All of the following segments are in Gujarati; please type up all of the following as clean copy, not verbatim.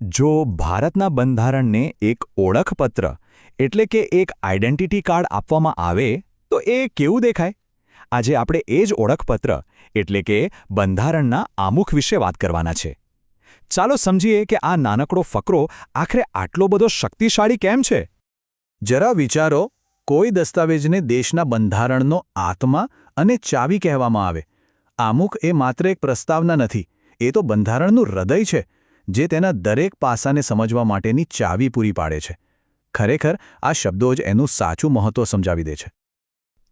જો ભારતના બંધારણને એક ઓળખપત્ર એટલે કે એક આઇડેન્ટિટી કાર્ડ આપવામાં આવે તો એ કેવું દેખાય? આજે આપણે એ જ ઓળખપત્ર એટલે કે બંધારણના આમુખ વિશે વાત કરવાના છે. ચાલો સમજીએ કે આ નાનકડો ફકરો આખરે આટલો બધો શક્તિશાળી કેમ છે. જરા વિચારો, કોઈ દસ્તાવેજને દેશના બંધારણનો આત્મા અને ચાવી કહેવામાં આવે. આમુખ એ માત્ર એક પ્રસ્તાવના નથી, એ તો બંધારણનું હૃદય છે, જે તેના દરેક પાસાને સમજવા માટેની ચાવી પૂરી પાડે છે. ખરેખર આ શબ્દો જ એનું સાચું મહત્વ સમજાવી દે છે.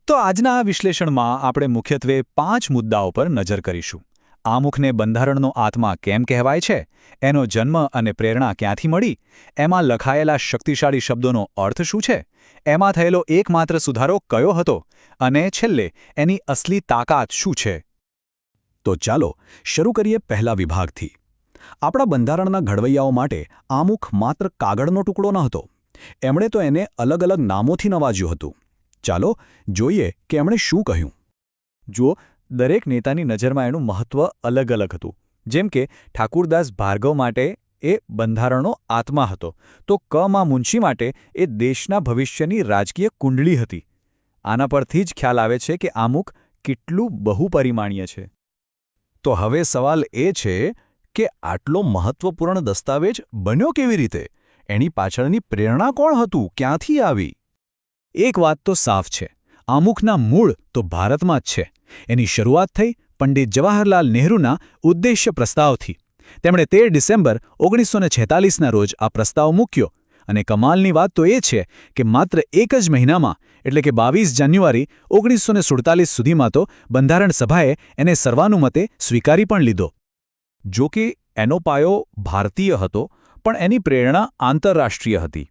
તો આજના આ વિશ્લેષણમાં આપણે મુખ્યત્વે 5 મુદ્દાઓ પર નજર કરીશું. આમુખને બંધારણનો આત્મા કેમ કહેવાય છે, એનો જન્મ અને પ્રેરણા ક્યાંથી મળી, એમાં લખાયેલા શક્તિશાળી શબ્દોનો અર્થ શું છે, એમાં થયેલો એકમાત્ર સુધારો કયો હતો, અને છેલ્લે એની અસલી તાકાત શું છે. તો ચાલો શરૂ કરીએ પહેલા વિભાગથી. આપણા બંધારણના ઘડવૈયાઓ માટે આમુખ માત્ર કાગળનો ટુકડો ન હતો. એમણે તો એને અલગ અલગ નામોથી નવાજ્યું હતું. ચાલો જોઈએ કે એમણે શું કહ્યું. જુઓ, દરેક નેતાની નજરમાં એનું મહત્વ અલગ અલગ હતું. જેમ કે ઠાકુરદાસ ભાર્ગવ માટે એ બંધારણનો આત્મા હતો, તો ક.મા. મુનશી માટે એ દેશના ભવિષ્યની રાજકીય કુંડળી હતી. આના પરથી જ ખ્યાલ આવે છે કે આમુખ કેટલું બહુપરિમાણીય છે. તો હવે સવાલ એ છે કે આટલો મહત્વપૂર્ણ દસ્તાવેજ બન્યો કેવી રીતે? એની પાછળની પ્રેરણા કોણ હતું, ક્યાંથી આવી? એક વાત તો સાફ છે, આમુખના મૂળ તો ભારતમાં જ છે. એની શરૂઆત થઈ પંડિત જવાહરલાલ નહેરુના ઉદ્દેશ્ય પ્રસ્તાવથી. તેમણે 13 ડિસેમ્બર 1946ના રોજ આ પ્રસ્તાવ મૂક્યો, અને કમાલની વાત તો એ છે કે માત્ર એક જ મહિનામાં એટલે કે 22 જાન્યુઆરી 1947 સુધીમાં તો બંધારણ સભાએ એને સર્વાનુમતે સ્વીકારી પણ લીધો. જો કે એનો પાયો ભારતીય હતો, પણ એની પ્રેરણા આંતરરાષ્ટ્રીય હતી.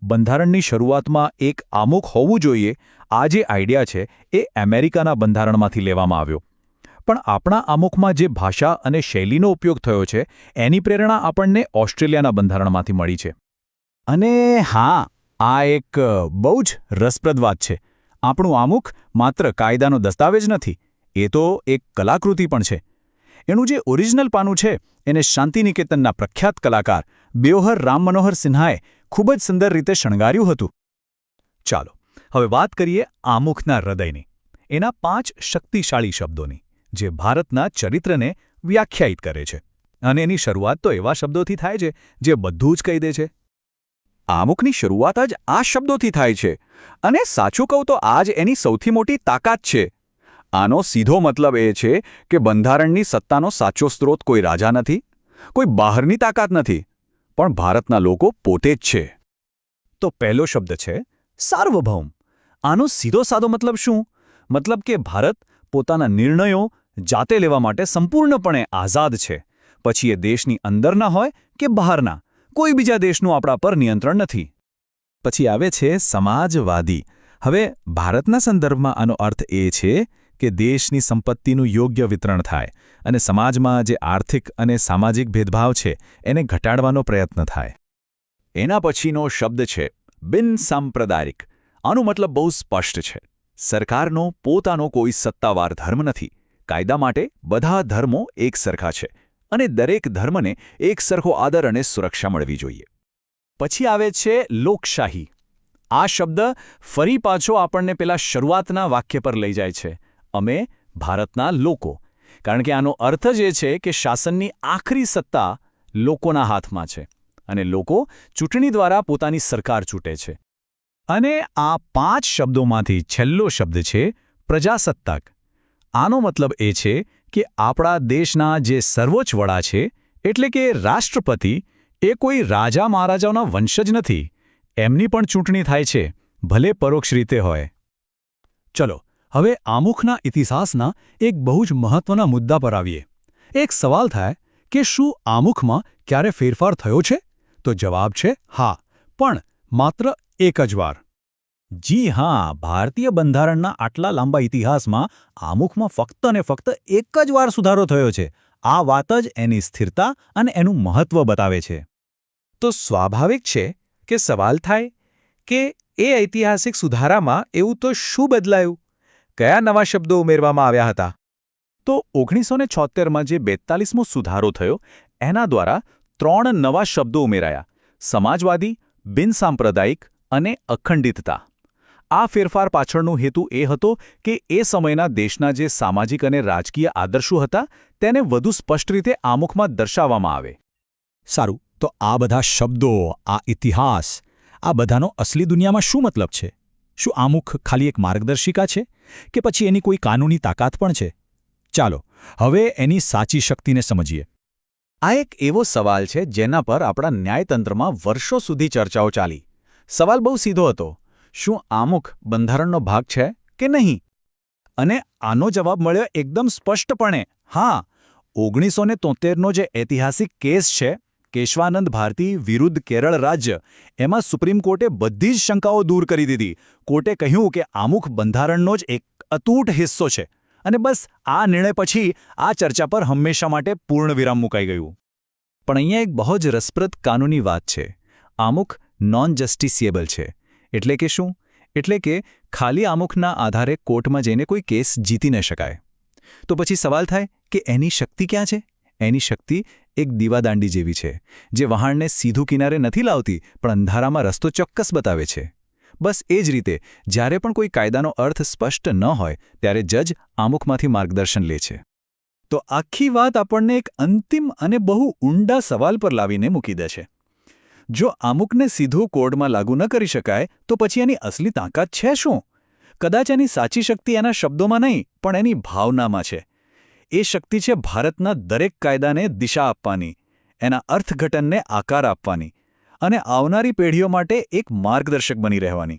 બંધારણની શરૂઆતમાં એક આમુખ હોવું જોઈએ, આ જે આઈડિયા છે એ અમેરિકાના બંધારણમાંથી લેવામાં આવ્યો. પણ આપણા આમુખમાં જે ભાષા અને શૈલીનો ઉપયોગ થયો છે એની પ્રેરણા આપણને ઓસ્ટ્રેલિયાના બંધારણમાંથી મળી છે. અને હા, આ એક બહુ જ રસપ્રદ વાત છે. આપણું આમુખ માત્ર કાયદાનો દસ્તાવેજ નથી, એ તો એક કલાકૃતિ પણ છે. એનું જે ઓરિજિનલ પાનું છે એને શાંતિનિકેતનના પ્રખ્યાત કલાકાર બ્યોહર રામ મનોહર સિન્હાએ ખૂબ જ સુંદર રીતે શણગાર્યું હતું. ચાલો હવે વાત કરીએ આમુખના હૃદયની, એના 5 શક્તિશાળી શબ્દોની, જે ભારતના ચરિત્રને વ્યાખ્યાયિત કરે છે. અને એની શરૂઆત તો એવા શબ્દોથી થાય છે જે બધું જ કહી દે છે. આમુખની શરૂઆત જ આ શબ્દોથી થાય છે, અને સાચું કહું તો આ જ એની સૌથી મોટી તાકાત છે. આનો સીધો મતલબ એ છે કે બંધારણની સત્તાનો સાચો સ્ત્રોત કોઈ રાજા નથી, કોઈ બહારની તાકાત નથી, પણ ભારતના લોકો પોતે જ છે. તો પહેલો શબ્દ છે સાર્વભૌમ. આનો સીધો સાદો મતલબ શું? મતલબ કે ભારત પોતાના નિર્ણયો જાતે લેવા માટે સંપૂર્ણપણે આઝાદ છે. પછી એ દેશની અંદરના હોય કે બહારના, કોઈ બીજા દેશનું આપણા પર નિયંત્રણ નથી. પછી આવે છે સમાજવાદી. હવે ભારતના સંદર્ભમાં આનો અર્થ એ છે કે દેશની સંપત્તિનું યોગ્ય વિતરણ થાય અને સમાજમાં જે આર્થિક અને સામાજિક ભેદભાવ છે એને ઘટાડવાનો પ્રયત્ન થાય. એના પછીનો શબ્દ છે બિનસાંપ્રદાયિક. આનો મતલબ બહુ સ્પષ્ટ છે. સરકારનો પોતાનો કોઈ સત્તાવાર ધર્મ નથી. કાયદા માટે બધા ધર્મો એક સરખા છે, અને દરેક ધર્મને એક સરખો આદર અને સુરક્ષા મળવી જોઈએ. પછી આવે છે લોકશાહી. આ શબ્દ ફરી પાછો આપણને પેલા શરૂઆતના વાક્ય પર લઈ જાય છે, અમે ભારતના લોકો. કારણ કે આનો અર્થ જ એ છે કે શાસનની આખરી સત્તા લોકોના હાથમાં છે, અને લોકો ચૂંટણી દ્વારા પોતાની સરકાર ચૂંટે છે. અને આ 5 શબ્દોમાંથી છેલ્લો શબ્દ છે પ્રજાસત્તાક. આનો મતલબ એ છે કે આપણા દેશના જે સર્વોચ્ચ વડા છે એટલે કે રાષ્ટ્રપતિ, એ કોઈ રાજા મહારાજાઓના વંશજ નથી. એમની પણ ચૂંટણી થાય છે, ભલે પરોક્ષ રીતે હોય. ચલો હવે આમુખના ઇતિહાસના એક બહુ જ મહત્વના મુદ્દા પર આવીએ. એક સવાલ થાય કે શું આમુખમાં ક્યારે ફેરફાર થયો છે? તો જવાબ છે હા, પણ માત્ર એક જ વાર. જી હા, ભારતીય બંધારણના આટલા લાંબા ઇતિહાસમાં આમુખમાં ફક્ત અને ફક્ત એક જ વાર સુધારો થયો છે. આ વાત જ એની સ્થિરતા અને એનું મહત્વ બતાવે છે. તો સ્વાભાવિક છે કે સવાલ થાય કે એ ઐતિહાસિક સુધારામાં એવું તો શું બદલાયું? કયા નવા શબ્દો ઉમેરવામાં આવ્યા હતા? તો 1976માં જે 42મો સુધારો થયો, એના દ્વારા 3 નવા શબ્દો ઉમેરાયા: સમાજવાદી, બિનસાંપ્રદાયિક અને અખંડિતતા. આ ફેરફાર પાછળનો હેતુ એ હતો કે એ સમયના દેશના જે સામાજિક અને રાજકીય આદર્શો હતા તેને વધુ સ્પષ્ટ રીતે આમુખમાં દર્શાવવામાં આવે. સારું, તો આ બધા શબ્દો, આ ઇતિહાસ, આ બધાનો અસલી દુનિયામાં શું મતલબ છે? શું આમુખ ખાલી એક માર્ગદર્શિકા છે કે પછી એની કોઈ કાનૂની તાકાત પણ છે? ચાલો હવે એની સાચી શક્તિને સમજીએ. આ એક એવો સવાલ છે જેના પર આપણા ન્યાયતંત્રમાં વર્ષો સુધી ચર્ચાઓ ચાલી. સવાલ બહુ સીધો હતો: શું આમુખ બંધારણનો ભાગ છે કે નહીં? અને આનો જવાબ મળ્યો એકદમ સ્પષ્ટપણે: હા. 1973નો જે ઐતિહાસિક કેસ છે, કેશવાનંદ ભારતી વિરુદ્ધ કેરળ રાજ્ય, એમાં સુપ્રીમ કોર્ટે બધી જ શંકાઓ દૂર કરી દીધી. કોર્ટે કહ્યું કે આમુખ બંધારણનો જ એક અતૂટ હિસ્સો છે. અને બસ આ નિર્ણય પછી આ ચર્ચા પર હંમેશા માટે પૂર્ણવિરામ મુકાઈ ગયું. પણ અહીંયા એક બહુ જ રસપ્રદ કાનૂની વાત છે. આમુખ નોન જસ્ટિસિએબલ છે. એટલે કે શું? એટલે કે ખાલી આમુખના આધારે કોર્ટમાં જઈને કોઈ કેસ જીતી ન શકાય. તો પછી સવાલ થાય કે એની શક્તિ ક્યાં છે? એની શક્તિ એક દીવાદાંડી જેવી છે, જે વહાણને સીધું કિનારે નથી લાવતી પણ અંધારામાં રસ્તો ચોક્કસ બતાવે છે. બસ એ જ રીતે જ્યારે પણ કોઈ કાયદાનો અર્થ સ્પષ્ટ ન હોય ત્યારે જજ આમુખમાંથી માર્ગદર્શન લે છે. તો આખી વાત આપણને એક અંતિમ અને બહુ ઊંડા સવાલ પર લાવીને મૂકી દે છે. જો આમુખને સીધું કોર્ટમાં લાગુ ન કરી શકાય તો પછી એની અસલી તાકાત છે શું? કદાચ એની સાચી શક્તિ એના શબ્દોમાં નહીં પણ એની ભાવનામાં છે. એ શક્તિ છે ભારતના દરેક કાયદાને દિશા આપવાની, એના અર્થઘટનને આકાર આપવાની અને આવનારી પેઢીઓ માટે એક માર્ગદર્શક બની રહેવાની.